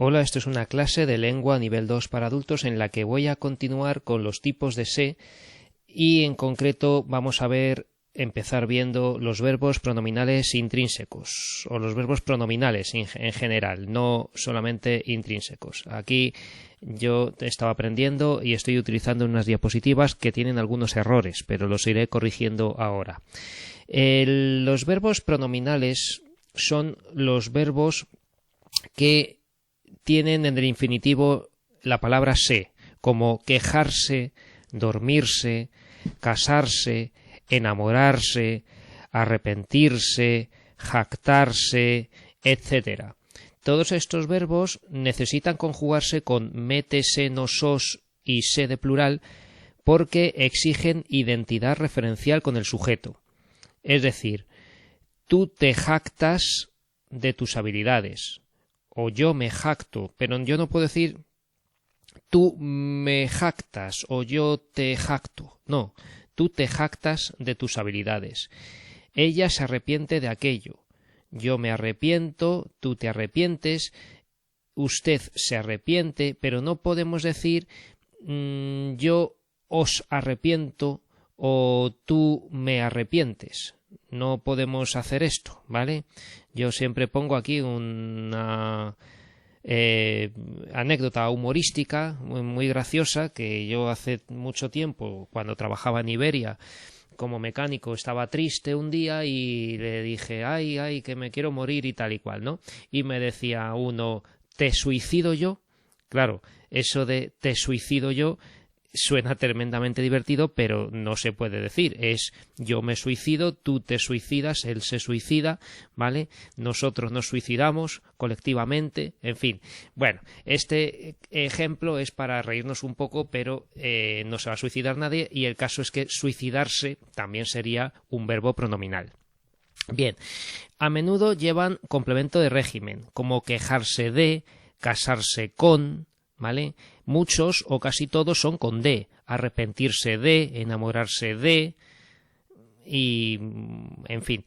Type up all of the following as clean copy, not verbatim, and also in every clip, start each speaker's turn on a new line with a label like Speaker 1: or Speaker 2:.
Speaker 1: Hola, esto es una clase de lengua nivel 2 para adultos en la que voy a continuar con los tipos de sé y en concreto vamos a empezar viendo los verbos pronominales intrínsecos o los verbos pronominales en general, no solamente intrínsecos. Aquí yo estaba aprendiendo y estoy utilizando unas diapositivas que tienen algunos errores, pero los iré corrigiendo ahora. Los verbos pronominales son los verbos que tienen en el infinitivo la palabra sé, como quejarse, dormirse, casarse, enamorarse, arrepentirse, jactarse, etc. Todos estos verbos necesitan conjugarse con mete, se, no, sos y se de plural porque exigen identidad referencial con el sujeto. Es decir, tú te jactas de tus habilidades o yo me jacto, pero yo no puedo decir tú me jactas o yo te jacto. No, tú te jactas de tus habilidades. Ella se arrepiente de aquello. Yo me arrepiento, tú te arrepientes, usted se arrepiente, pero no podemos decir yo os arrepiento o tú me arrepientes. No podemos hacer esto, ¿vale? Yo siempre pongo aquí una anécdota humorística muy graciosa que yo hace mucho tiempo, cuando trabajaba en Iberia como mecánico, estaba triste un día y le dije, ay, que me quiero morir y tal y cual, ¿no? Y me decía uno, ¿te suicido yo? Claro, eso de te suicido yo suena tremendamente divertido, pero no se puede decir. Es yo me suicido, tú te suicidas, él se suicida, ¿vale? Nosotros nos suicidamos colectivamente, en fin. Bueno, este ejemplo es para reírnos un poco, pero no se va a suicidar nadie y el caso es que suicidarse también sería un verbo pronominal. Bien, a menudo llevan complemento de régimen, como quejarse de, casarse con, ¿vale? Muchos o casi todos son con de, arrepentirse de, enamorarse de y, en fin,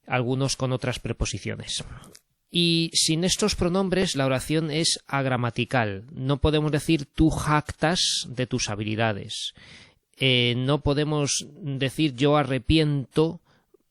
Speaker 1: algunos con otras preposiciones. Y sin estos pronombres la oración es agramatical. No podemos decir tú jactas de tus habilidades. No podemos decir yo arrepiento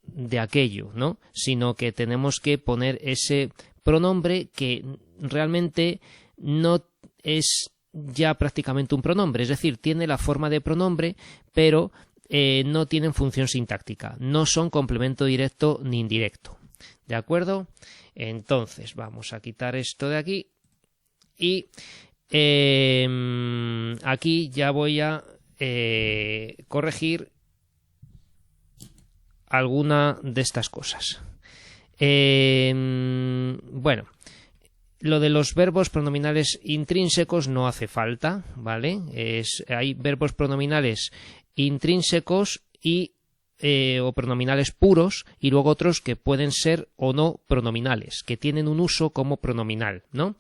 Speaker 1: de aquello, ¿no? Sino que tenemos que poner ese pronombre que realmente no es ya prácticamente un pronombre, es decir, tiene la forma de pronombre, pero no tienen función sintáctica, no son complemento directo ni indirecto. ¿De acuerdo? Entonces, vamos a quitar esto de aquí y aquí ya voy a corregir alguna de estas cosas. Bueno, lo de los verbos pronominales intrínsecos no hace falta, ¿vale? Hay verbos pronominales intrínsecos y o pronominales puros y luego otros que pueden ser o no pronominales, que tienen un uso como pronominal, ¿no?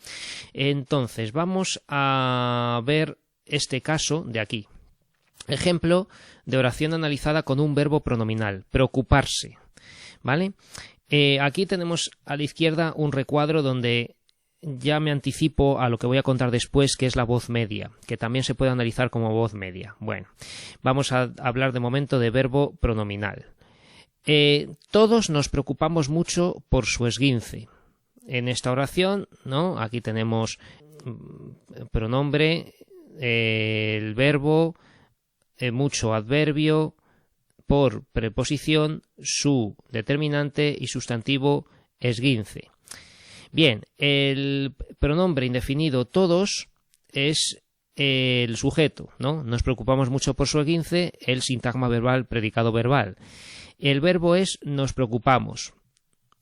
Speaker 1: Entonces, vamos a ver este caso de aquí. Ejemplo de oración analizada con un verbo pronominal, preocuparse, ¿vale? Aquí tenemos a la izquierda un recuadro donde ya me anticipo a lo que voy a contar después, que es la voz media, que también se puede analizar como voz media. Bueno, vamos a hablar de momento de verbo pronominal. Todos nos preocupamos mucho por su esguince. En esta oración, ¿no? Aquí tenemos pronombre, el verbo, mucho adverbio, por preposición, su determinante y sustantivo esguince. Bien, el pronombre indefinido todos es el sujeto, ¿no? Nos preocupamos mucho por su esguince, el sintagma verbal, predicado verbal. El verbo es nos preocupamos.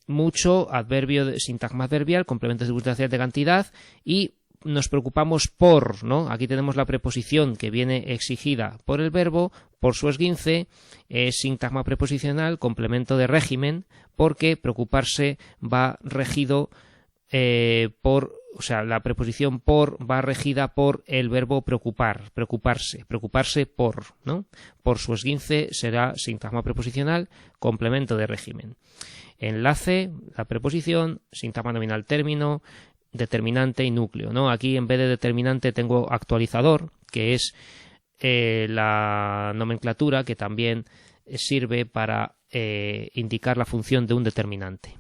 Speaker 1: Mucho, adverbio, sintagma adverbial, complemento circunstancial de cantidad y nos preocupamos por, ¿no? Aquí tenemos la preposición que viene exigida por el verbo, por su esguince, es sintagma preposicional, complemento de régimen, porque preocuparse va regido la preposición por va regida por el verbo preocupar, preocuparse por, ¿no? Por su esguince será sintagma preposicional, complemento de régimen. Enlace, la preposición, sintagma nominal término, determinante y núcleo, ¿no? Aquí en vez de determinante tengo actualizador, que es la nomenclatura que también sirve para indicar la función de un determinante.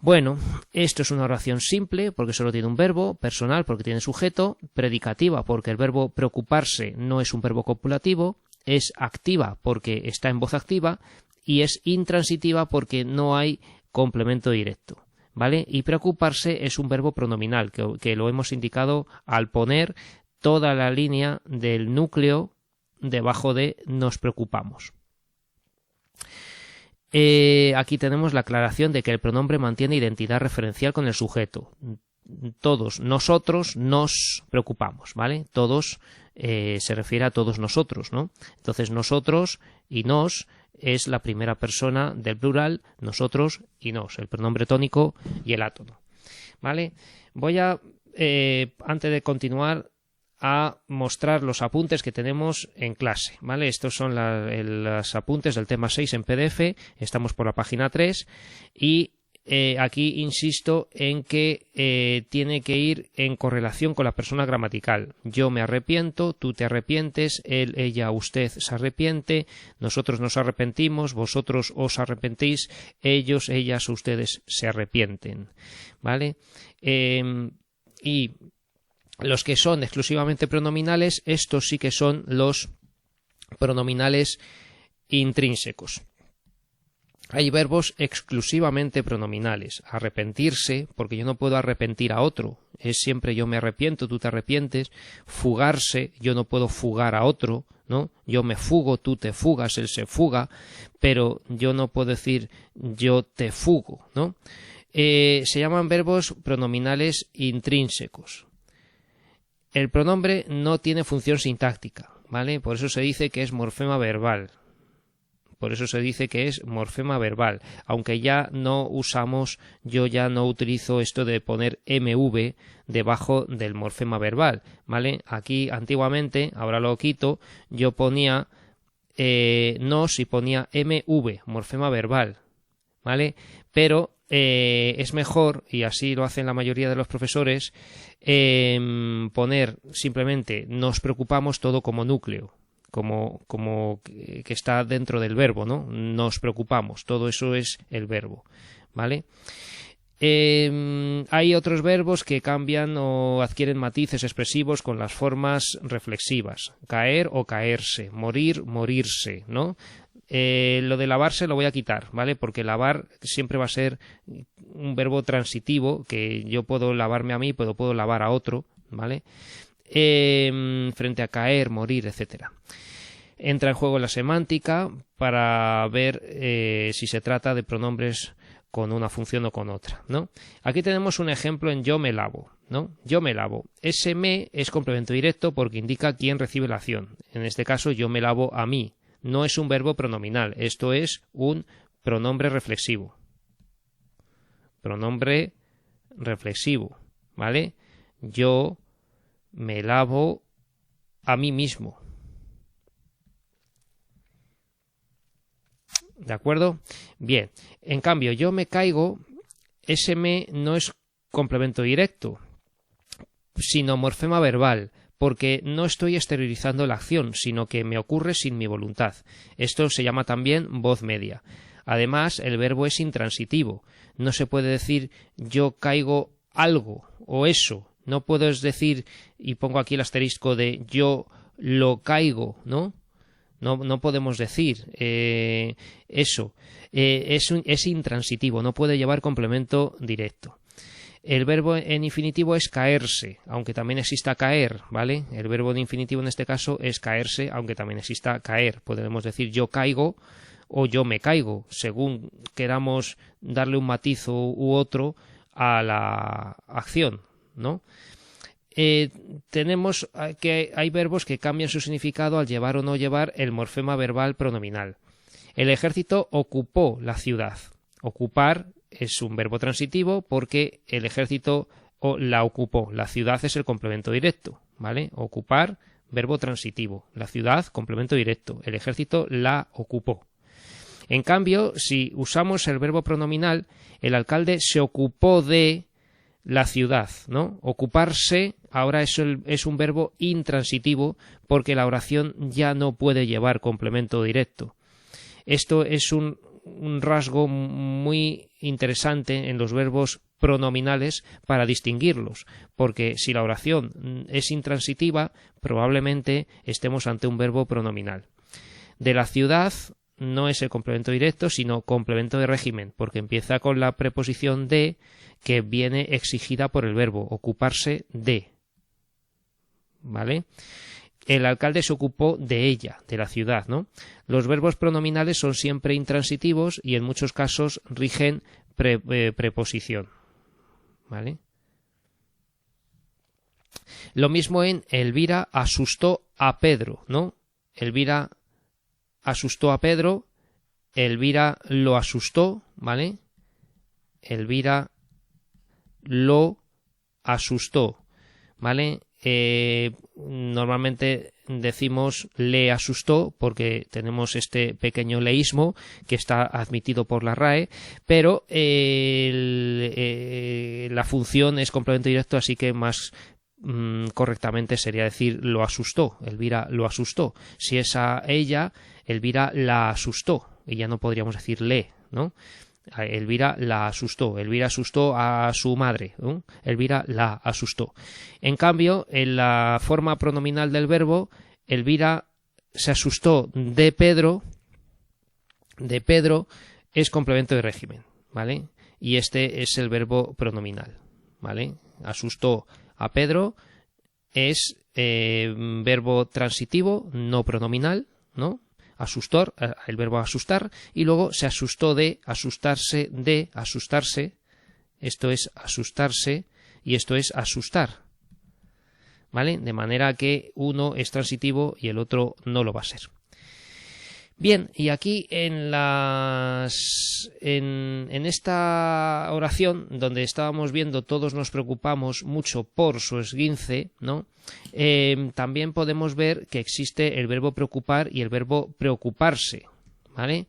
Speaker 1: Bueno, esto es una oración simple porque solo tiene un verbo, personal porque tiene sujeto, predicativa porque el verbo preocuparse no es un verbo copulativo, es activa porque está en voz activa y es intransitiva porque no hay complemento directo, ¿vale? Y preocuparse es un verbo pronominal que lo hemos indicado al poner toda la línea del núcleo debajo de nos preocupamos. Aquí tenemos la aclaración de que el pronombre mantiene identidad referencial con el sujeto. Todos nosotros nos preocupamos, ¿vale? Todos se refiere a todos nosotros, ¿no? Entonces nosotros y nos es la primera persona del plural, nosotros y nos, el pronombre tónico y el átono, ¿vale? Voy a, antes de continuar, a mostrar los apuntes que tenemos en clase, ¿vale? Estos son los apuntes del tema 6 en PDF, estamos por la página 3 y aquí insisto en que tiene que ir en correlación con la persona gramatical. Yo me arrepiento, tú te arrepientes, él, ella, usted se arrepiente, nosotros nos arrepentimos, vosotros os arrepentís, ellos, ellas, ustedes se arrepienten, ¿vale? Y los que son exclusivamente pronominales, estos sí que son los pronominales intrínsecos. Hay verbos exclusivamente pronominales. Arrepentirse, porque yo no puedo arrepentir a otro. Es siempre yo me arrepiento, tú te arrepientes. Fugarse, yo no puedo fugar a otro, ¿no? Yo me fugo, tú te fugas, él se fuga, pero yo no puedo decir yo te fugo, ¿no? Se llaman verbos pronominales intrínsecos. El pronombre no tiene función sintáctica, ¿vale? Por eso se dice que es morfema verbal. Por eso se dice que es morfema verbal. Aunque ya no usamos, yo ya no utilizo esto de poner MV debajo del morfema verbal, ¿vale? Aquí antiguamente, ahora lo quito, yo ponía nos y ponía MV, morfema verbal, ¿vale? Pero es mejor, y así lo hacen la mayoría de los profesores, poner simplemente nos preocupamos todo como núcleo, como que está dentro del verbo, ¿no? Nos preocupamos, todo eso es el verbo, ¿vale? Hay otros verbos que cambian o adquieren matices expresivos con las formas reflexivas, caer o caerse, morir, morirse, ¿no? Lo de lavarse lo voy a quitar, ¿vale? Porque lavar siempre va a ser un verbo transitivo, que yo puedo lavarme a mí, pero puedo lavar a otro, ¿vale? Frente a caer, morir, etcétera. Entra en juego la semántica para ver si se trata de pronombres con una función o con otra, ¿no? Aquí tenemos un ejemplo en yo me lavo, ¿no? Yo me lavo. Ese me es complemento directo porque indica quién recibe la acción. En este caso, yo me lavo a mí. No es un verbo pronominal, esto es un pronombre reflexivo. Pronombre reflexivo, ¿vale? Yo me lavo a mí mismo. ¿De acuerdo? Bien, en cambio, yo me caigo, ese me no es complemento directo, sino morfema verbal, porque no estoy exteriorizando la acción, sino que me ocurre sin mi voluntad. Esto se llama también voz media. Además, el verbo es intransitivo. No se puede decir yo caigo algo o eso. No puedo decir, y pongo aquí el asterisco de yo lo caigo, ¿no? No podemos decir eso. Es intransitivo, no puede llevar complemento directo. El verbo en infinitivo es caerse, aunque también exista caer, ¿vale? El verbo en infinitivo en este caso es caerse, aunque también exista caer. Podemos decir yo caigo o yo me caigo, según queramos darle un matiz u otro a la acción, ¿no? Tenemos que hay verbos que cambian su significado al llevar o no llevar el morfema verbal pronominal. El ejército ocupó la ciudad. Ocupar es un verbo transitivo porque el ejército la ocupó. La ciudad es el complemento directo, ¿vale? Ocupar, verbo transitivo. La ciudad, complemento directo. El ejército la ocupó. En cambio, si usamos el verbo pronominal, el alcalde se ocupó de la ciudad, ¿no? Ocuparse ahora es un verbo intransitivo porque la oración ya no puede llevar complemento directo. Esto es un rasgo muy interesante en los verbos pronominales para distinguirlos, porque si la oración es intransitiva, probablemente estemos ante un verbo pronominal. De la ciudad no es el complemento directo, sino complemento de régimen, porque empieza con la preposición de, que viene exigida por el verbo, ocuparse de. ¿Vale? El alcalde se ocupó de ella, de la ciudad, ¿no? Los verbos pronominales son siempre intransitivos y en muchos casos rigen preposición. ¿Vale? Lo mismo en Elvira asustó a Pedro, ¿no? Elvira asustó a Pedro, Elvira lo asustó, ¿vale? Elvira lo asustó, ¿vale? Normalmente decimos le asustó porque tenemos este pequeño leísmo que está admitido por la RAE, pero la función es complemento directo, así que más correctamente sería decir lo asustó. Elvira lo asustó. Si es a ella, Elvira la asustó, y ya no podríamos decir le, ¿no? Elvira la asustó, Elvira asustó a su madre, ¿no? Elvira la asustó. En cambio, en la forma pronominal del verbo, Elvira se asustó de Pedro es complemento de régimen, ¿vale? Y este es el verbo pronominal, ¿vale? Asustó a Pedro es verbo transitivo, no pronominal, ¿no? Asustor, el verbo asustar, y luego se asustó de asustarse, esto es asustarse y esto es asustar, ¿vale? De manera que uno es transitivo y el otro no lo va a ser. Bien, y aquí en esta oración donde estábamos viendo todos nos preocupamos mucho por su esguince, ¿no? También podemos ver que existe el verbo preocupar y el verbo preocuparse, ¿vale?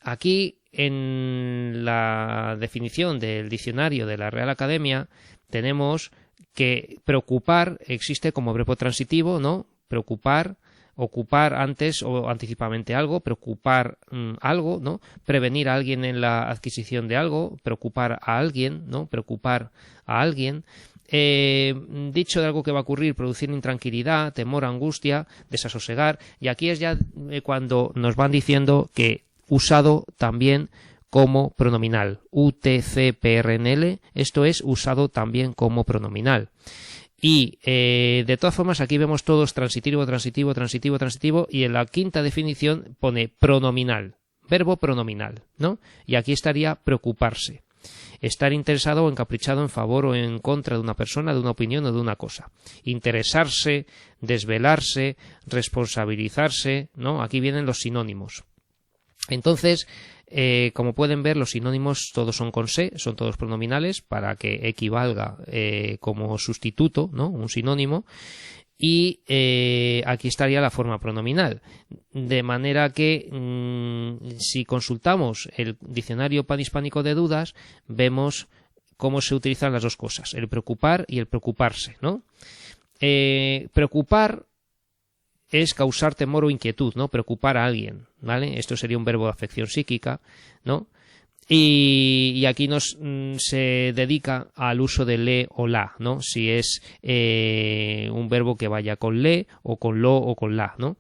Speaker 1: Aquí en la definición del diccionario de la Real Academia tenemos que preocupar existe como verbo transitivo, ¿no? Preocupar, ocupar antes o anticipadamente algo, preocupar algo, ¿no? Prevenir a alguien en la adquisición de algo, preocupar a alguien, ¿no? Preocupar a alguien. Dicho de algo que va a ocurrir, producir intranquilidad, temor, angustia, desasosegar. Y aquí es ya cuando nos van diciendo que usado también como pronominal. UTCPRNL, esto es usado también como pronominal. Y de todas formas aquí vemos todos transitivo, transitivo, transitivo, transitivo, y en la quinta definición pone pronominal, verbo pronominal, ¿no? Y aquí estaría preocuparse, estar interesado o encaprichado en favor o en contra de una persona, de una opinión o de una cosa. Interesarse, desvelarse, responsabilizarse, ¿no? Aquí vienen los sinónimos. Entonces, como pueden ver, los sinónimos todos son con se, son todos pronominales para que equivalga como sustituto, ¿no? Un sinónimo. Y aquí estaría la forma pronominal. De manera que si consultamos el diccionario panhispánico de dudas, vemos cómo se utilizan las dos cosas, el preocupar y el preocuparse, ¿no? Preocupar es causar temor o inquietud, ¿no? Preocupar a alguien, ¿vale? Esto sería un verbo de afección psíquica, ¿no? Y aquí se dedica al uso de le o la, ¿no? Si es un verbo que vaya con le o con lo o con la, ¿no?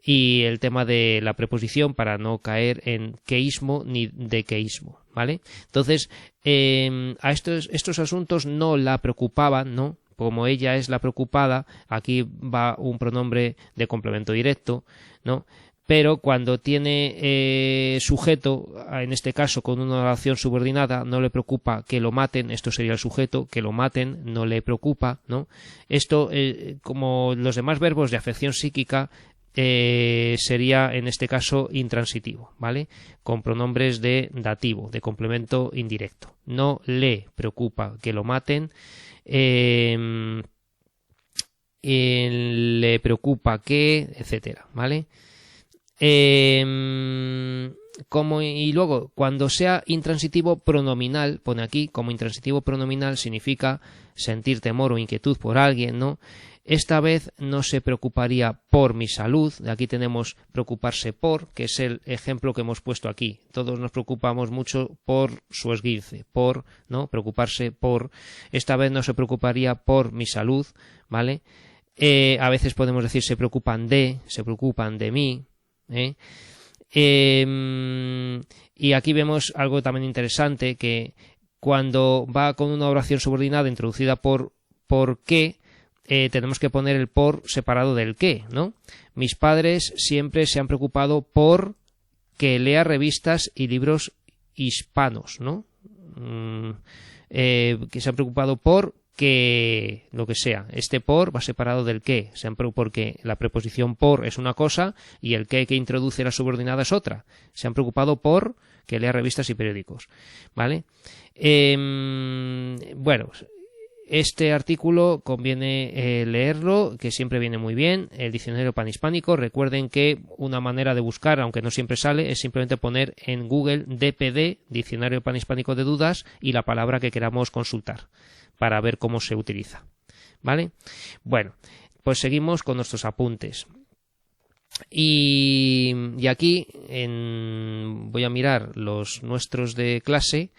Speaker 1: Y el tema de la preposición para no caer en queísmo ni dequeísmo, ¿vale? Entonces, a estos asuntos no la preocupaban, ¿no? Como ella es la preocupada, aquí va un pronombre de complemento directo, ¿no? Pero cuando tiene sujeto, en este caso con una oración subordinada, no le preocupa que lo maten, esto sería el sujeto, que lo maten, no le preocupa, ¿no? Esto, como los demás verbos de afección psíquica, sería en este caso intransitivo, ¿vale? Con pronombres de dativo, de complemento indirecto. No le preocupa que lo maten, le preocupa que, etcétera, ¿vale? Y luego, cuando sea intransitivo pronominal, pone aquí, como intransitivo pronominal significa sentir temor o inquietud por alguien, ¿no? Esta vez no se preocuparía por mi salud. De aquí tenemos preocuparse por, que es el ejemplo que hemos puesto aquí. Todos nos preocupamos mucho por su esguince, por, ¿no? Preocuparse por. Esta vez no se preocuparía por mi salud, ¿vale? A veces podemos decir se preocupan de mí, ¿eh? Y aquí vemos algo también interesante, que cuando va con una oración subordinada introducida por qué, tenemos que poner el por separado del qué, ¿no? Mis padres siempre se han preocupado por que lea revistas y libros hispanos, ¿no? Que se han preocupado por que lo que sea, este por va separado del qué, porque la preposición por es una cosa y el que introduce la subordinada es otra. Se han preocupado por que lea revistas y periódicos, ¿vale? Bueno, este artículo conviene leerlo, que siempre viene muy bien, el diccionario panhispánico. Recuerden que una manera de buscar, aunque no siempre sale, es simplemente poner en Google DPD, Diccionario Panhispánico de Dudas, y la palabra que queramos consultar, para ver cómo se utiliza, ¿vale? Bueno, pues seguimos con nuestros apuntes. Y aquí voy a mirar los nuestros de clase,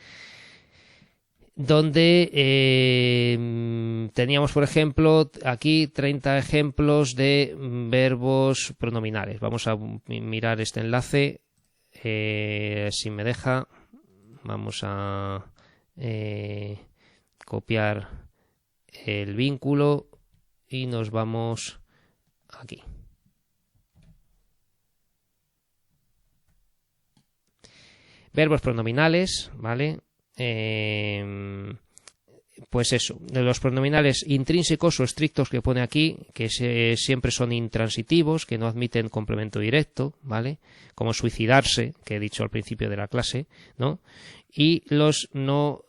Speaker 1: donde teníamos, por ejemplo, aquí 30 ejemplos de verbos pronominales. Vamos a mirar este enlace, si me deja. Vamos a copiar el vínculo y nos vamos aquí. Verbos pronominales, ¿vale? Pues eso, de los pronominales intrínsecos o estrictos que pone aquí, que siempre son intransitivos, que no admiten complemento directo, ¿vale? Como suicidarse, que he dicho al principio de la clase, ¿no? Y los no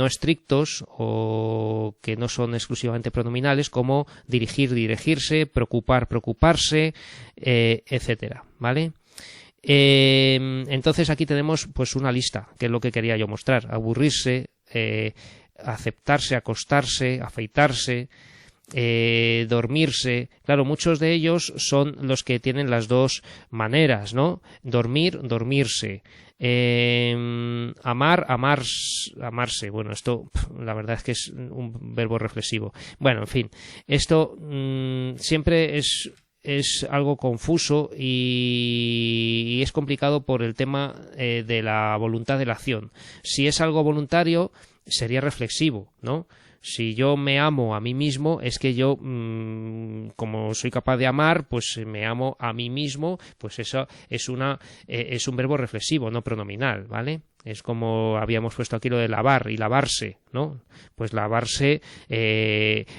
Speaker 1: estrictos, o que no son exclusivamente pronominales, como dirigir, dirigirse, preocupar, preocuparse, etcétera, ¿vale? Entonces aquí tenemos pues una lista, que es lo que quería yo mostrar: aburrirse, aceptarse, acostarse, afeitarse, dormirse. Claro, muchos de ellos son los que tienen las dos maneras, ¿no? Dormir, dormirse. Amar, amarse. Bueno, esto la verdad es que es un verbo reflexivo. Bueno, en fin, esto siempre es algo confuso y es complicado por el tema de la voluntad de la acción. Si es algo voluntario, sería reflexivo, ¿no? Si yo me amo a mí mismo, es que yo, como soy capaz de amar, pues me amo a mí mismo, pues eso es un verbo reflexivo, no pronominal, ¿vale? Es como habíamos puesto aquí lo de lavar y lavarse, ¿no? Pues lavarse,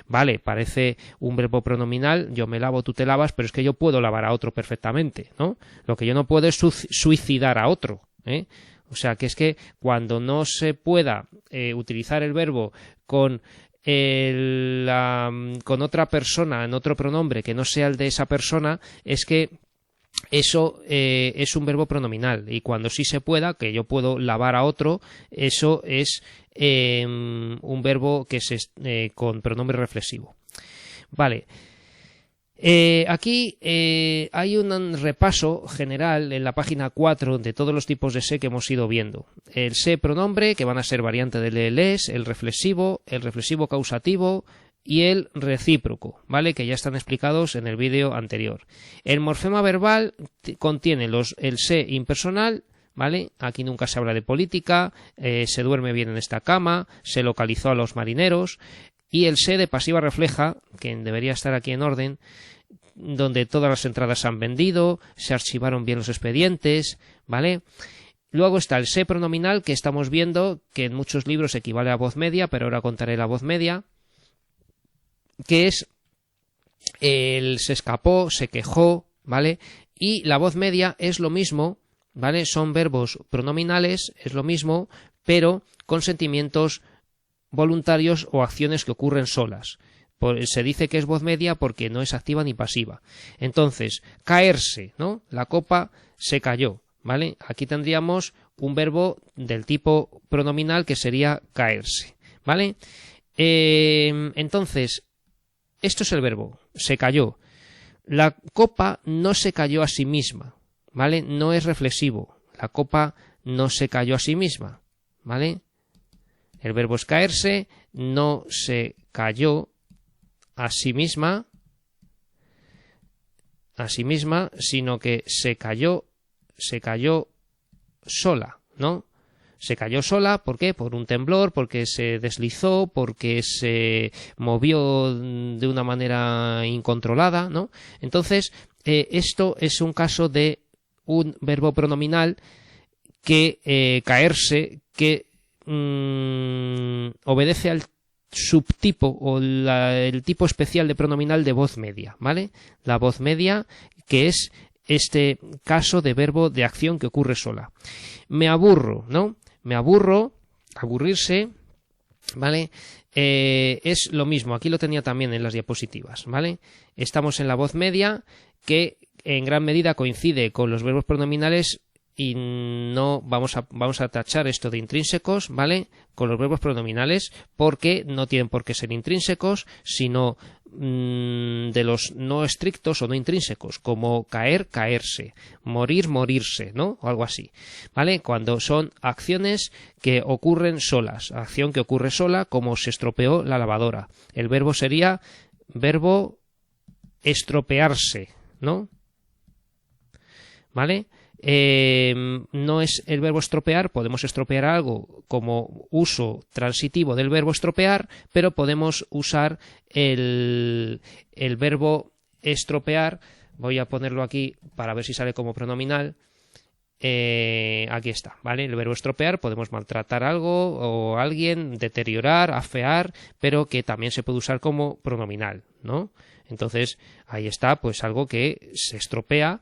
Speaker 1: vale, parece un verbo pronominal, yo me lavo, tú te lavas, pero es que yo puedo lavar a otro perfectamente, ¿no? Lo que yo no puedo es suicidar a otro, ¿eh? O sea, que es que cuando no se pueda utilizar el verbo con otra persona, en otro pronombre que no sea el de esa persona, es que eso es un verbo pronominal. Y cuando sí se pueda, que yo puedo lavar a otro, eso es un verbo que es con pronombre reflexivo. Vale. Aquí hay un repaso general en la página 4 de todos los tipos de se que hemos ido viendo. El se pronombre, que van a ser variante del les, el reflexivo causativo y el recíproco, ¿vale? Que ya están explicados en el vídeo anterior. El morfema verbal contiene el se impersonal, ¿vale? Aquí nunca se habla de política, se duerme bien en esta cama, se localizó a los marineros. Y el se de pasiva refleja, que debería estar aquí en orden, donde todas las entradas se han vendido, se archivaron bien los expedientes, ¿vale? Luego está el se pronominal, que estamos viendo que en muchos libros equivale a voz media, pero ahora contaré la voz media, que es el se escapó, se quejó, ¿vale? Y la voz media es lo mismo, ¿vale? Son verbos pronominales, es lo mismo, pero con sentimientos voluntarios o acciones que ocurren solas. Se dice que es voz media porque no es activa ni pasiva. Entonces, caerse, ¿no? La copa se cayó, ¿vale? Aquí tendríamos un verbo del tipo pronominal que sería caerse, ¿vale? Entonces, esto es el verbo, se cayó. La copa no se cayó a sí misma, ¿vale? No es reflexivo. La copa no se cayó a sí misma, ¿vale? El verbo es caerse, no se cayó a sí misma, sino que se cayó sola, ¿no? Se cayó sola, ¿por qué? Por un temblor, porque se deslizó, porque se movió de una manera incontrolada, ¿no? Entonces, esto es un caso de un verbo pronominal que caerse, que obedece al subtipo o el tipo especial de pronominal de voz media, ¿vale? La voz media, que es este caso de verbo de acción que ocurre sola. Me aburro, ¿no? Me aburro, aburrirse, ¿vale? Es lo mismo, aquí lo tenía también en las diapositivas, ¿vale? Estamos en la voz media que en gran medida coincide con los verbos pronominales y no vamos a tachar esto de intrínsecos, ¿vale? Con los verbos pronominales, porque no tienen por qué ser intrínsecos, sino de los no estrictos o no intrínsecos, como caer, caerse, morir, morirse, ¿no? O algo así, ¿vale? Cuando son acciones que ocurren solas, acción que ocurre sola, como se estropeó la lavadora. El verbo sería verbo estropearse, ¿no? ¿Vale? No es el verbo estropear, podemos estropear algo como uso transitivo del verbo estropear, pero podemos usar el verbo estropear. Voy a ponerlo aquí para ver si sale como pronominal. Aquí está, ¿vale? El verbo estropear, podemos maltratar algo o alguien, deteriorar, afear, pero que también se puede usar como pronominal, ¿no? Entonces, ahí está, pues algo que se estropea.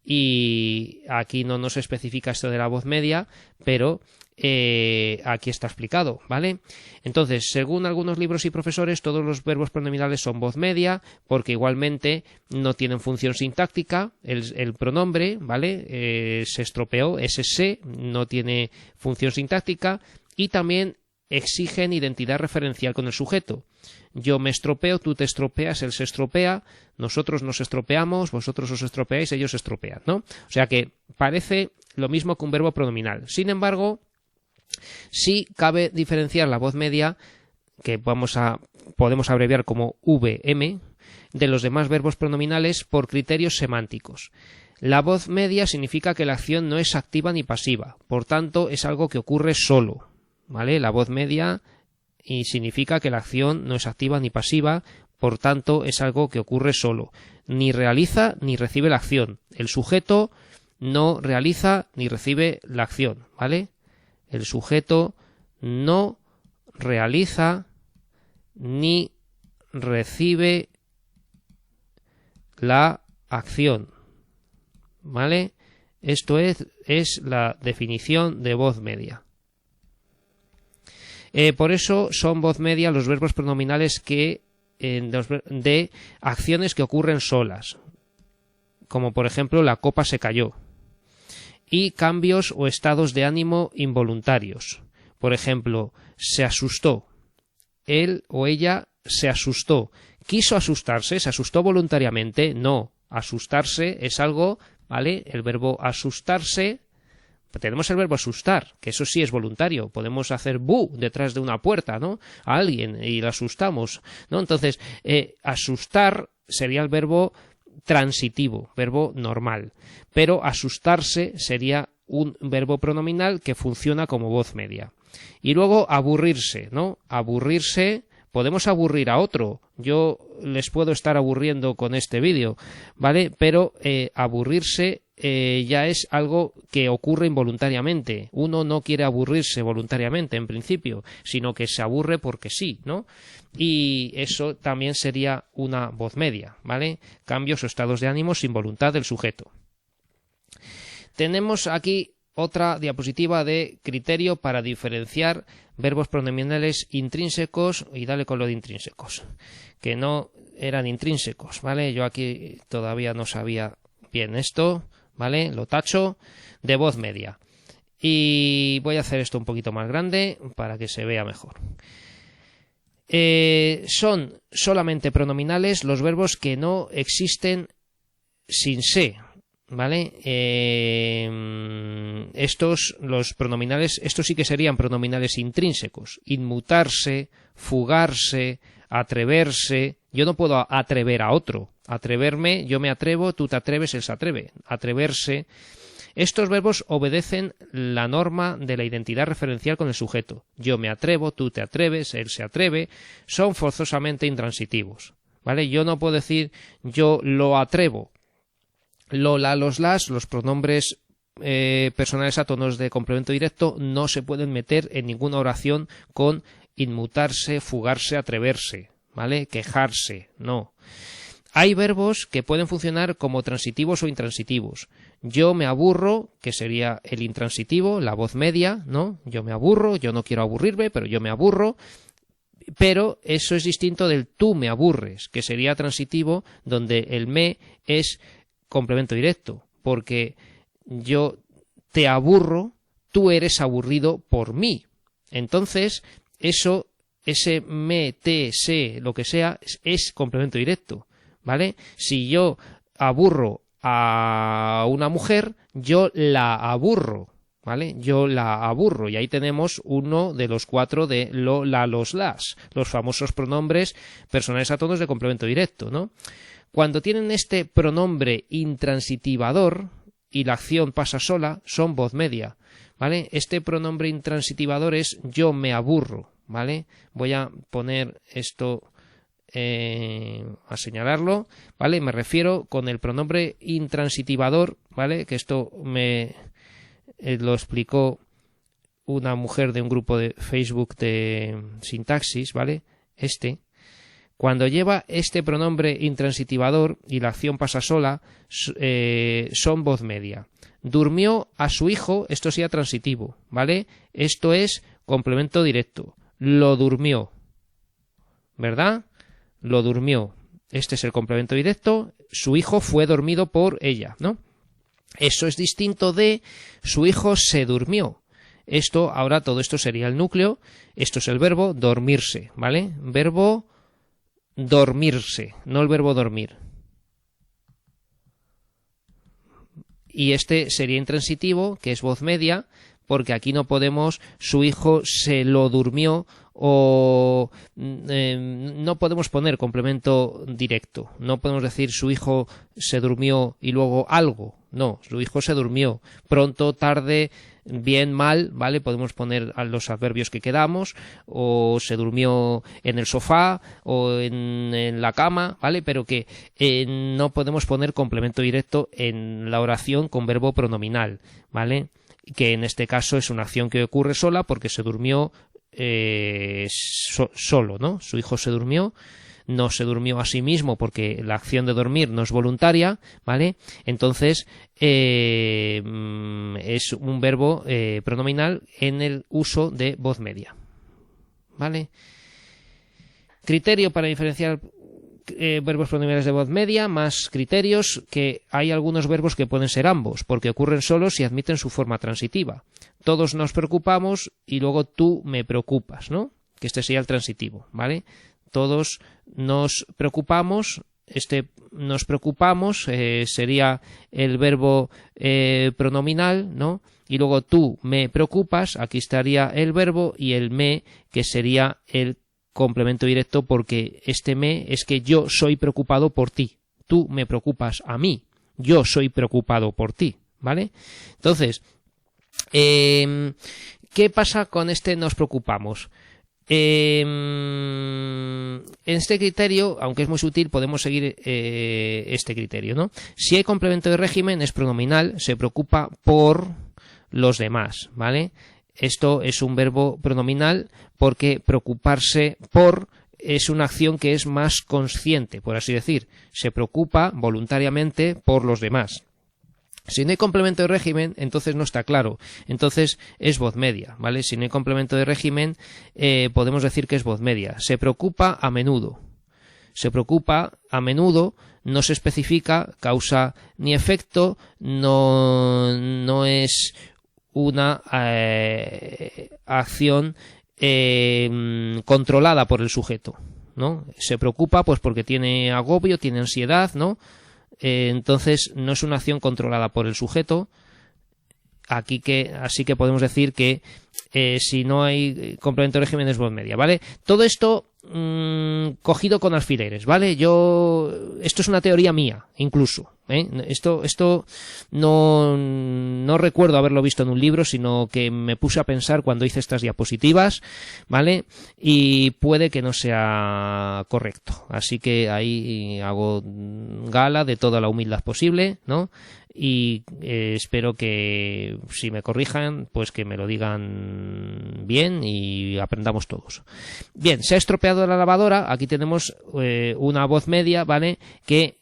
Speaker 1: Y aquí no nos especifica esto de la voz media, pero aquí está explicado, ¿vale? Entonces, según algunos libros y profesores, todos los verbos pronominales son voz media, porque igualmente no tienen función sintáctica. El pronombre, ¿vale? Se estropeó, ese se, no tiene función sintáctica, y también exigen identidad referencial con el sujeto. Yo me estropeo, tú te estropeas, él se estropea, nosotros nos estropeamos, vosotros os estropeáis, ellos se estropean, ¿no? O sea que parece lo mismo que un verbo pronominal. Sin embargo, sí cabe diferenciar la voz media, que podemos abreviar como VM, de los demás verbos pronominales por criterios semánticos. La voz media significa que la acción no es activa ni pasiva, por tanto es algo que ocurre solo, ¿vale? La voz media y significa que la acción no es activa ni pasiva, por tanto es algo que ocurre solo. Ni realiza ni recibe la acción. El sujeto no realiza ni recibe la acción, ¿vale? El sujeto no realiza ni recibe la acción, ¿vale? Esto es la definición de voz media. Por eso son voz media los verbos pronominales de acciones que ocurren solas, como por ejemplo la copa se cayó, y cambios o estados de ánimo involuntarios. Por ejemplo, se asustó, él o ella se asustó. ¿Quiso asustarse? ¿Se asustó voluntariamente? No, asustarse es algo, ¿vale? El verbo asustarse. Tenemos el verbo asustar, que eso sí es voluntario. Podemos hacer bu detrás de una puerta, ¿no? A alguien y lo asustamos, ¿no? Entonces, asustar sería el verbo transitivo, verbo normal. Pero asustarse sería un verbo pronominal que funciona como voz media. Y luego aburrirse, ¿no? Aburrirse, podemos aburrir a otro. Yo les puedo estar aburriendo con este vídeo, ¿vale? Pero aburrirse ya es algo que ocurre involuntariamente. Uno no quiere aburrirse voluntariamente en principio, sino que se aburre porque sí, ¿no? Y eso también sería una voz media, ¿vale? Cambios o estados de ánimo sin voluntad del sujeto. Tenemos aquí otra diapositiva de criterio para diferenciar verbos pronominales intrínsecos, y dale con lo de intrínsecos, que no eran intrínsecos, ¿vale? Yo aquí todavía no sabía bien esto, ¿vale? Lo tacho, de voz media. Y voy a hacer esto un poquito más grande para que se vea mejor. Son solamente pronominales los verbos que no existen sin se, ¿vale? Los pronominales, estos sí que serían pronominales intrínsecos. Inmutarse, fugarse, atreverse. Yo no puedo atrever a otro. Atreverme, yo me atrevo, tú te atreves, él se atreve. Atreverse. Estos verbos obedecen la norma de la identidad referencial con el sujeto. Yo me atrevo, tú te atreves, él se atreve. Son forzosamente intransitivos, ¿vale? Yo no puedo decir yo lo atrevo. Lo, la, los, las, los pronombres personales a tonos de complemento directo no se pueden meter en ninguna oración con inmutarse, fugarse, atreverse, ¿vale? Quejarse, no. Hay verbos que pueden funcionar como transitivos o intransitivos. Yo me aburro, que sería el intransitivo, la voz media, ¿no? Yo me aburro, yo no quiero aburrirme, pero yo me aburro. Pero eso es distinto del tú me aburres, que sería transitivo, donde el me es complemento directo, porque yo te aburro, tú eres aburrido por mí. Entonces, eso, ese me, te, se, lo que sea, es complemento directo, ¿vale? Si yo aburro a una mujer, yo la aburro, ¿vale? Yo la aburro, y ahí tenemos uno de los 4 de lo, la, los, las, los famosos pronombres personales a tonos de complemento directo, ¿no? Cuando tienen este pronombre intransitivador y la acción pasa sola, son voz media, ¿vale? Este pronombre intransitivador es yo me aburro, ¿vale? Voy a poner esto a señalarlo, ¿vale? Me refiero con el pronombre intransitivador, ¿vale? Que esto me lo explicó una mujer de un grupo de Facebook de sintaxis, ¿vale? Cuando lleva este pronombre intransitivador y la acción pasa sola, son voz media. Durmió a su hijo, esto sería transitivo, ¿vale? Esto es complemento directo. Lo durmió, ¿verdad? Lo durmió. Este es el complemento directo. Su hijo fue dormido por ella, ¿no? Eso es distinto de su hijo se durmió. Esto, ahora todo esto sería el núcleo. Esto es el verbo dormirse, ¿vale? Verbo dormirse, no el verbo dormir. Y este sería intransitivo, que es voz media, porque aquí no podemos su hijo se lo durmió o no podemos poner complemento directo. No podemos decir su hijo se durmió y luego algo. No, su hijo se durmió. Pronto, tarde, bien, mal, ¿vale? Podemos poner a los adverbios que quedamos, o se durmió en el sofá o en la cama, ¿vale? Pero que no podemos poner complemento directo en la oración con verbo pronominal, ¿vale? Que en este caso es una acción que ocurre sola porque se durmió solo, ¿no? Su hijo se durmió, no se durmió a sí mismo porque la acción de dormir no es voluntaria, ¿vale? Entonces es un verbo pronominal en el uso de voz media, ¿vale? Criterio para diferenciar verbos pronominales de voz media, más criterios, que hay algunos verbos que pueden ser ambos, porque ocurren solos y admiten su forma transitiva. Todos nos preocupamos y luego tú me preocupas, ¿no? Que este sería el transitivo, ¿vale? Todos nos preocupamos, nos preocupamos sería el verbo pronominal, ¿no? Y luego tú me preocupas, aquí estaría el verbo, y el me, que sería el complemento directo, porque este me es que yo soy preocupado por ti, tú me preocupas a mí, yo soy preocupado por ti, ¿vale? Entonces, ¿qué pasa con este nos preocupamos? En este criterio, aunque es muy sutil, podemos seguir este criterio, ¿no? Si hay complemento de régimen, es pronominal, se preocupa por los demás, ¿vale? Esto es un verbo pronominal porque preocuparse por es una acción que es más consciente, por así decir. Se preocupa voluntariamente por los demás. Si no hay complemento de régimen, entonces no está claro. Entonces es voz media, ¿vale? Si no hay complemento de régimen, podemos decir que es voz media. Se preocupa a menudo. Se preocupa a menudo, no se especifica causa ni efecto, no es una acción controlada por el sujeto, ¿no? Se preocupa pues porque tiene agobio, tiene ansiedad, ¿no? Entonces no es una acción controlada por el sujeto. Así que podemos decir que si no hay complemento de régimen es voz media, ¿vale? Todo esto cogido con alfileres, ¿vale? Esto es una teoría mía, incluso, ¿eh? Esto no recuerdo haberlo visto en un libro, sino que me puse a pensar cuando hice estas diapositivas, ¿vale? Y puede que no sea correcto. Así que ahí hago gala de toda la humildad posible, ¿no? Y espero que si me corrijan, pues que me lo digan bien y aprendamos todos. Bien, se ha estropeado la lavadora. Aquí tenemos una voz media, ¿vale? Que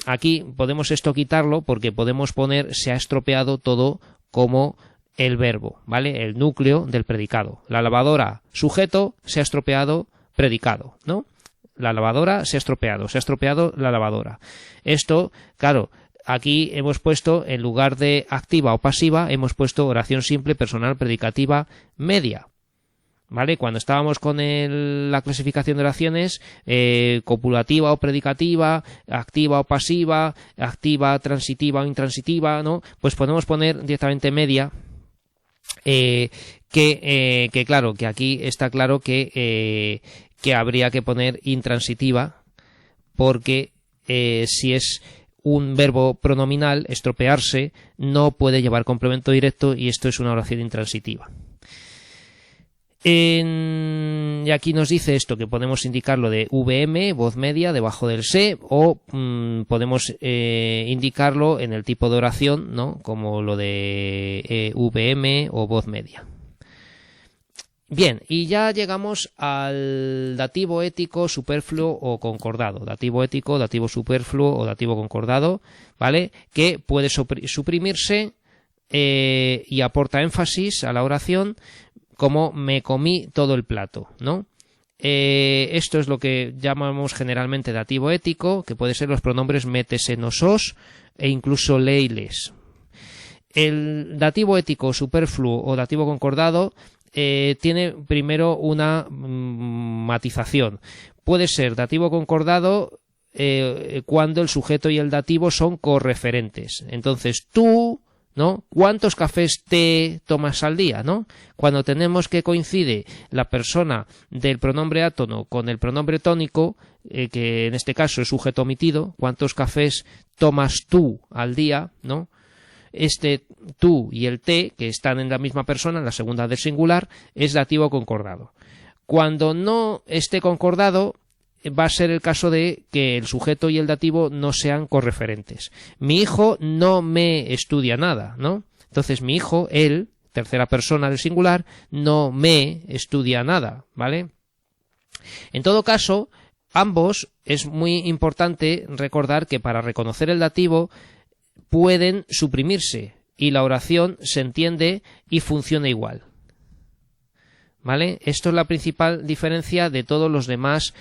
Speaker 1: aquí podemos esto quitarlo porque podemos poner se ha estropeado todo como el verbo, ¿vale? El núcleo del predicado. La lavadora, sujeto, se ha estropeado, predicado, ¿no? La lavadora se ha estropeado la lavadora. Esto, claro, aquí hemos puesto, en lugar de activa o pasiva, hemos puesto oración simple, personal, predicativa, media. ¿Vale? Cuando estábamos con la clasificación de oraciones, copulativa o predicativa, activa o pasiva, activa, transitiva o intransitiva, ¿no? Pues podemos poner directamente media, que claro, que aquí está claro que habría que poner intransitiva, porque si es un verbo pronominal, estropearse, no puede llevar complemento directo y esto es una oración intransitiva. Y aquí nos dice esto, que podemos indicarlo de VM, voz media, debajo del se, o podemos indicarlo en el tipo de oración, ¿no? Como lo de VM o voz media. Bien, y ya llegamos al dativo ético, superfluo o concordado. Dativo ético, dativo superfluo o dativo concordado, ¿vale? Que puede suprimirse y aporta énfasis a la oración, como me comí todo el plato, ¿no? Esto es lo que llamamos generalmente dativo ético, que puede ser los pronombres metese, nosos e incluso leiles. El dativo ético, superfluo o dativo concordado tiene primero una matización. Puede ser dativo concordado cuando el sujeto y el dativo son correferentes. Entonces, tú, ¿no? ¿Cuántos cafés te tomas al día, ¿no? Cuando tenemos que coincide la persona del pronombre átono con el pronombre tónico, que en este caso es sujeto omitido, ¿cuántos cafés tomas tú al día, ¿no? Este tú y el te, que están en la misma persona, en la segunda del singular, es dativo concordado. Cuando no esté concordado, va a ser el caso de que el sujeto y el dativo no sean correferentes. Mi hijo no me estudia nada, ¿no? Entonces mi hijo, él, tercera persona del singular, no me estudia nada, ¿vale? En todo caso, ambos es muy importante recordar que para reconocer el dativo pueden suprimirse y la oración se entiende y funciona igual, ¿vale? Esto es la principal diferencia de todos los demás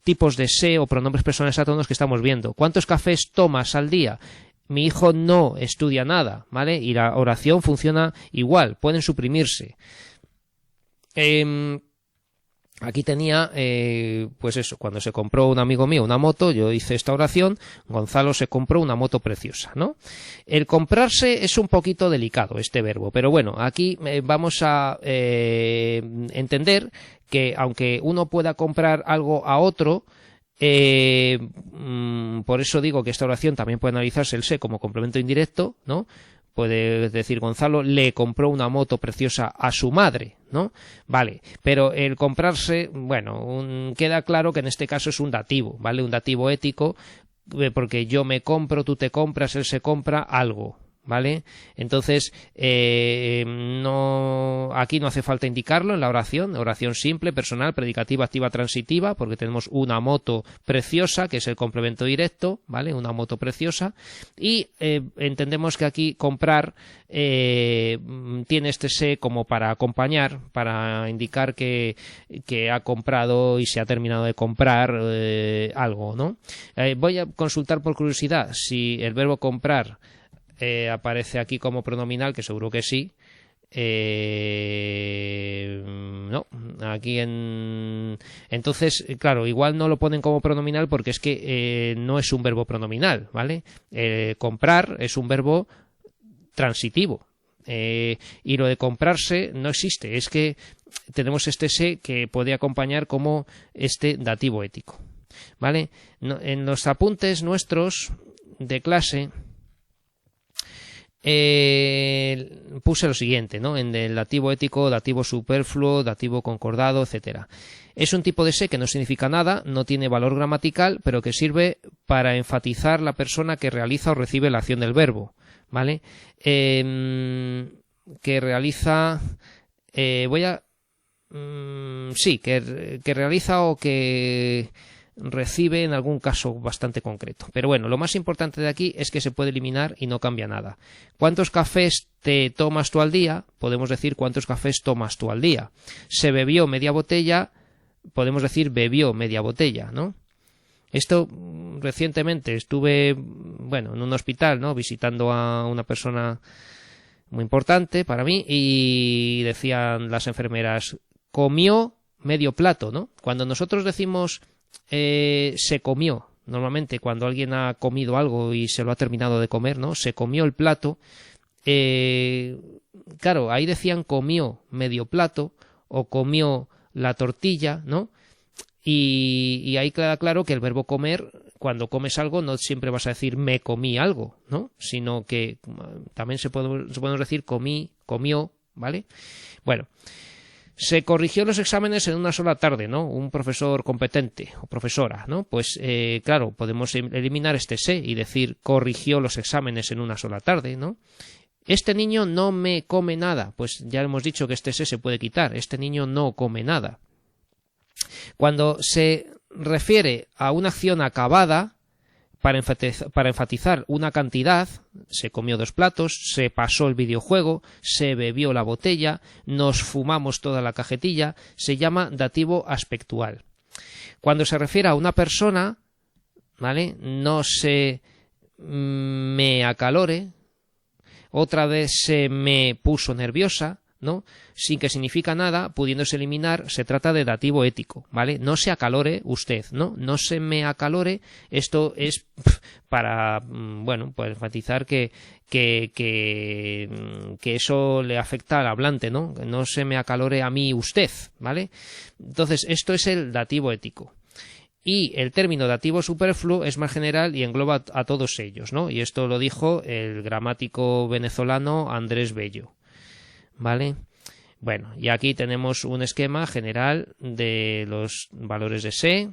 Speaker 1: tipos de se o pronombres personales átonos que estamos viendo. ¿Cuántos cafés tomas al día? Mi hijo no estudia nada, ¿vale? Y la oración funciona igual, pueden suprimirse. Aquí tenía, pues eso, cuando se compró un amigo mío una moto, yo hice esta oración, Gonzalo se compró una moto preciosa, ¿no? El comprarse es un poquito delicado, este verbo, pero bueno, aquí vamos a entender que aunque uno pueda comprar algo a otro, por eso digo que esta oración también puede analizarse el se como complemento indirecto, ¿no? Puede decir Gonzalo le compró una moto preciosa a su madre, ¿no? Vale, pero el comprarse, bueno, queda claro que en este caso es un dativo, ¿vale? Un dativo ético, porque yo me compro, tú te compras, él se compra algo, ¿vale? Entonces, aquí no hace falta indicarlo en la oración simple, personal, predicativa, activa, transitiva, porque tenemos una moto preciosa, que es el complemento directo, ¿vale? Una moto preciosa, y entendemos que aquí comprar tiene este se como para acompañar, para indicar que ha comprado y se ha terminado de comprar algo, ¿no? Voy a consultar por curiosidad si el verbo comprar aparece aquí como pronominal, que seguro que sí. No, aquí entonces, claro, igual no lo ponen como pronominal porque es que no es un verbo pronominal, ¿vale? Comprar es un verbo transitivo. Y lo de comprarse no existe, es que tenemos este se que puede acompañar como este dativo ético, ¿vale? En los apuntes nuestros de clase puse lo siguiente, ¿no? En el dativo ético, dativo superfluo, dativo concordado, etcétera. Es un tipo de se que no significa nada, no tiene valor gramatical, pero que sirve para enfatizar la persona que realiza o recibe la acción del verbo, ¿vale? Que realiza que realiza o que recibe en algún caso bastante concreto. Pero bueno, lo más importante de aquí es que se puede eliminar y no cambia nada. ¿Cuántos cafés te tomas tú al día? Podemos decir cuántos cafés tomas tú al día. Se bebió media botella, podemos decir bebió media botella, ¿no? Esto recientemente estuve, en un hospital, ¿no? Visitando a una persona muy importante para mí y decían las enfermeras, comió medio plato, ¿no? Cuando nosotros decimos se comió, normalmente cuando alguien ha comido algo y se lo ha terminado de comer, ¿no? Se comió el plato, claro, ahí decían comió medio plato o comió la tortilla, ¿no? Y ahí queda claro que el verbo comer, cuando comes algo, no siempre vas a decir me comí algo, ¿no? Sino que también se puede decir comí, comió, ¿vale? Bueno, se corrigió los exámenes en una sola tarde, ¿no? Un profesor competente o profesora, ¿no? Pues claro, podemos eliminar este se y decir corrigió los exámenes en una sola tarde, ¿no? Este niño no me come nada, pues ya hemos dicho que este se puede quitar, este niño no come nada. Cuando se refiere a una acción acabada, para enfatizar una cantidad, se comió 2 platos, se pasó el videojuego, se bebió la botella, nos fumamos toda la cajetilla, se llama dativo aspectual. Cuando se refiere a una persona, ¿vale? No se me acalore, otra vez se me puso nerviosa, ¿no? Sin que significa nada, pudiéndose eliminar, se trata de dativo ético, ¿vale? No se acalore usted, ¿no? No se me acalore, esto es para, pues enfatizar que eso le afecta al hablante, ¿no? Que no se me acalore a mí usted, ¿vale? Entonces, esto es el dativo ético. Y el término dativo superfluo es más general y engloba a todos ellos, ¿no? Y esto lo dijo el gramático venezolano Andrés Bello, ¿vale? Bueno, y aquí tenemos un esquema general de los valores de se.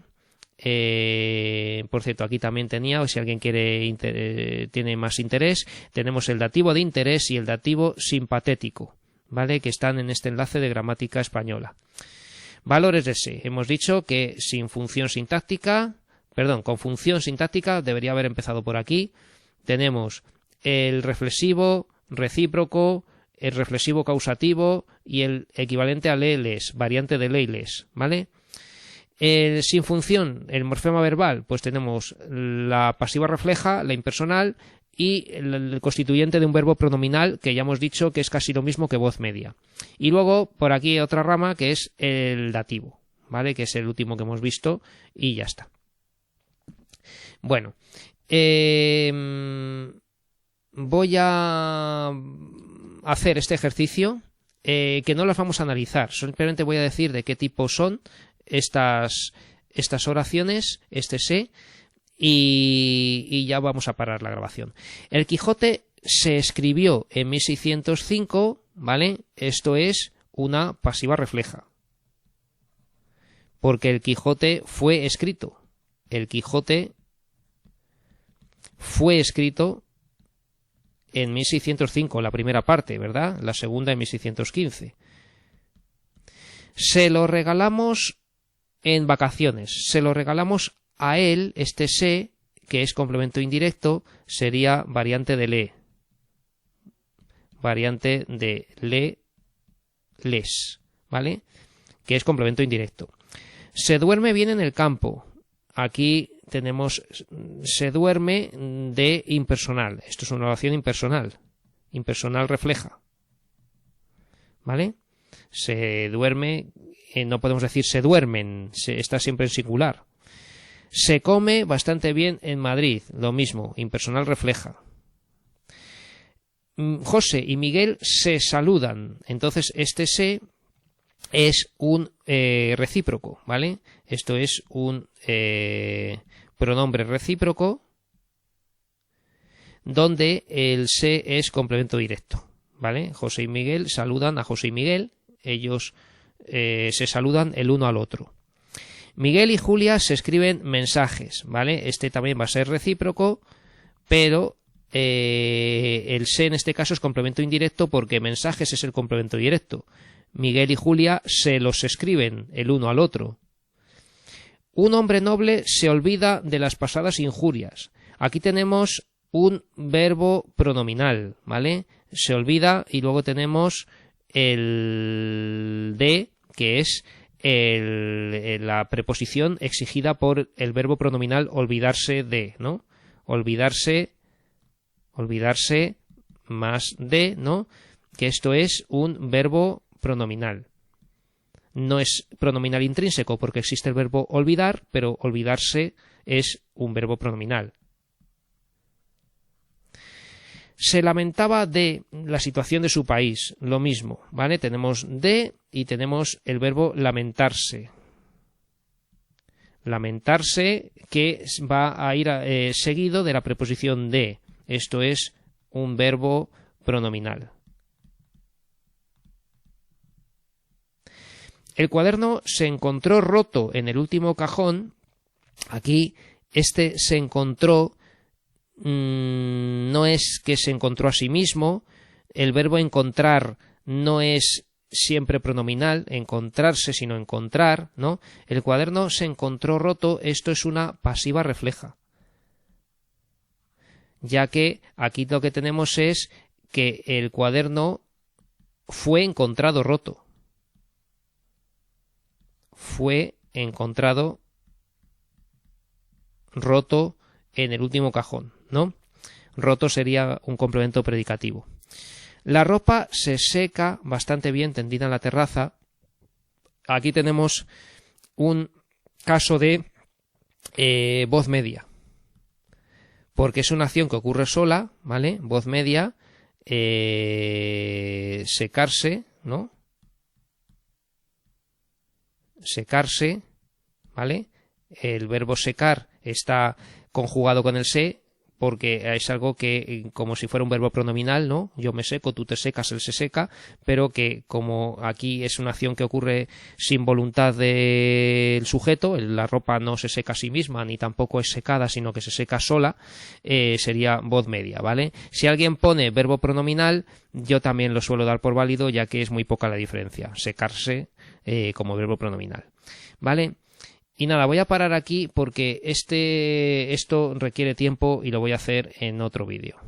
Speaker 1: Por cierto, aquí también tenía, o si alguien tiene más interés, tenemos el dativo de interés y el dativo simpatético, ¿vale? Que están en este enlace de gramática española. Valores de se. Hemos dicho que con función sintáctica, debería haber empezado por aquí. Tenemos el reflexivo, recíproco, el reflexivo causativo y el equivalente a le-les, variante de le-les, ¿vale? Sin función, el morfema verbal, pues tenemos la pasiva refleja, la impersonal y el constituyente de un verbo pronominal, que ya hemos dicho que es casi lo mismo que voz media. Y luego, por aquí otra rama, que es el dativo, ¿vale? Que es el último que hemos visto y ya está. Bueno, voy a hacer este ejercicio, que no las vamos a analizar, simplemente voy a decir de qué tipo son estas oraciones, este se, y ya vamos a parar la grabación. El Quijote se escribió en 1605, ¿vale? Esto es una pasiva refleja, porque el Quijote fue escrito. El Quijote fue escrito en 1605, la primera parte, ¿verdad? La segunda en 1615. Se lo regalamos en vacaciones, se lo regalamos a él, este se, que es complemento indirecto, sería variante de le. Variante de le, les, ¿vale? Que es complemento indirecto. Se duerme bien en el campo. Aquí tenemos se duerme de impersonal. Esto es una oración impersonal. Impersonal refleja. ¿Vale? Se duerme, no podemos decir se duermen, está siempre en singular. Se come bastante bien en Madrid. Lo mismo, impersonal refleja. José y Miguel se saludan. Entonces este se es un recíproco, ¿vale? Esto es un pronombre recíproco donde el se es complemento directo, ¿vale? José y Miguel saludan a José y Miguel, ellos se saludan el uno al otro. Miguel y Julia se escriben mensajes, ¿vale? Este también va a ser recíproco, pero el se en este caso es complemento indirecto porque mensajes es el complemento directo. Miguel y Julia se los escriben el uno al otro. Un hombre noble se olvida de las pasadas injurias. Aquí tenemos un verbo pronominal, ¿vale? Se olvida y luego tenemos el de, que es la preposición exigida por el verbo pronominal olvidarse de, ¿no? Olvidarse más de, ¿no? Que esto es un verbo pronominal. No es pronominal intrínseco porque existe el verbo olvidar, pero olvidarse es un verbo pronominal. Se lamentaba de la situación de su país, lo mismo, ¿vale? Tenemos de y tenemos el verbo lamentarse. Lamentarse que va a ir seguido de la preposición de. Esto es un verbo pronominal. El cuaderno se encontró roto en el último cajón. Aquí este se encontró no es que se encontró a sí mismo. El verbo encontrar no es siempre pronominal, encontrarse, sino encontrar, ¿no? El cuaderno se encontró roto, esto es una pasiva refleja. Ya que aquí lo que tenemos es que el cuaderno fue encontrado roto. Fue encontrado roto en el último cajón, ¿no? Roto sería un complemento predicativo. La ropa se seca bastante bien tendida en la terraza. Aquí tenemos un caso de voz media, porque es una acción que ocurre sola, ¿vale? Voz media, secarse, ¿no? Secarse, ¿vale? El verbo secar está conjugado con el se porque es algo que como si fuera un verbo pronominal, ¿no? Yo me seco, tú te secas, él se seca, pero que como aquí es una acción que ocurre sin voluntad del sujeto, la ropa no se seca a sí misma ni tampoco es secada, sino que se seca sola, sería voz media, ¿vale? Si alguien pone verbo pronominal, yo también lo suelo dar por válido, ya que es muy poca la diferencia, secarse como verbo pronominal, ¿vale? Y nada, voy a parar aquí porque esto requiere tiempo y lo voy a hacer en otro vídeo.